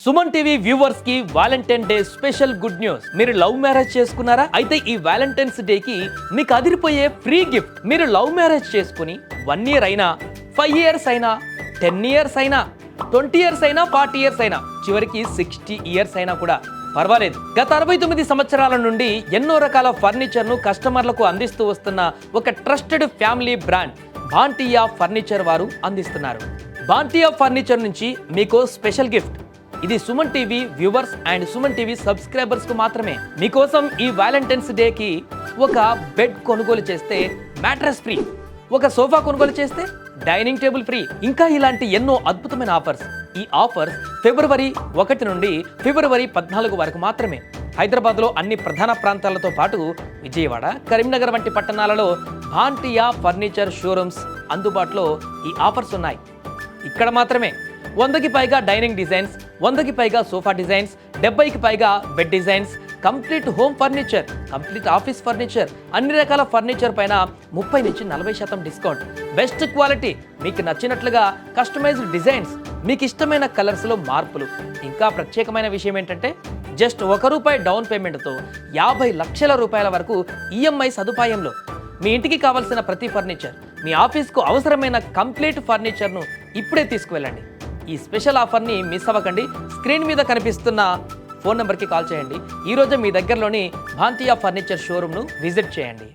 Suman TV viewers కి Valentine day special good news. మీరు love marriage చేసుకున్నారా? అయితే ఈ వాలంటైన్స్ డే కి మీకు అదిరిపోయే ఫ్రీ గిఫ్ట్. మీరు లవ్ మ్యారేజ్ చేసుకుని 1 year అయినా, 5 years అయినా, 10 years అయినా, 20 years అయినా, 40 years అయినా, చివరికి 60 years అయినా కూడా పర్వాలేదు. గత 69 సంవత్సరాల నుండి ఎన్నో రకాల ఫర్నిచర్ ను కస్టమర్లకు అందిస్తూ వస్తున్న ఒక ట్రస్టెడ్ ఫ్యామిలీ బ్రాండ్ భాంటియా ఫర్నిచర్ వారు అందిస్తున్నారు. భాంటియా ఫర్నిచర్ నుంచి మీకు స్పెషల్ గిఫ్ట్. ఇది Suman TV viewers and Suman TV subscribers కు మాత్రమే. మీకోసం ఈ వాలంటైన్స్ డే కి ఒక బెడ్ కొనుగోలు చేస్తే మ్యాట్రెస్ ఫ్రీ, ఒక సోఫా కొనుగోలు చేస్తే డైనింగ్ టేబుల్ ఫ్రీ, ఇంకా ఇలాంటి ఎన్నో అద్భుతమైన ఆఫర్స్. ఈ ఆఫర్స్ February 1 నుండి February 14 వరకు మాత్రమే. హైదరాబాద్లో అన్ని ప్రధాన ప్రాంతాలతో పాటు విజయవాడ, కరీంనగర్ వంటి పట్టణాలలో భాంటియా ఫర్నిచర్ షోరూమ్స్ అందుబాటులో ఈ ఆఫర్స్ ఉన్నాయి. ఇక్కడ మాత్రమే 100కి పైగా డైనింగ్ డిజైన్స్, 100కి పైగా సోఫా డిజైన్స్, 70కి పైగా bed designs, complete home furniture, complete office furniture, అన్ని రకాల ఫర్నిచర్ పైన 30 నుంచి 40% డిస్కౌంట్. బెస్ట్ క్వాలిటీ, మీకు నచ్చినట్లుగా కస్టమైజ్డ్ డిజైన్స్, మీకు ఇష్టమైన కలర్స్లో మార్పులు. ఇంకా ప్రత్యేకమైన విషయం ఏంటంటే జస్ట్ ₹1 డౌన్ పేమెంట్తో 50 లక్షల రూపాయల వరకు ఈఎంఐ సదుపాయంలో మీ ఇంటికి కావాల్సిన ప్రతి ఫర్నిచర్, మీ ఆఫీస్కు అవసరమైన కంప్లీట్ ఫర్నిచర్ను ఇప్పుడే తీసుకువెళ్ళండి. ఈ స్పెషల్ ఆఫర్ని మిస్ అవ్వకండి. స్క్రీన్ మీద కనిపిస్తున్న ఫోన్ నెంబర్కి కాల్ చేయండి. ఈరోజు మీ దగ్గరలోని భాంటియా ఫర్నిచర్ షోరూమ్ను విజిట్ చేయండి.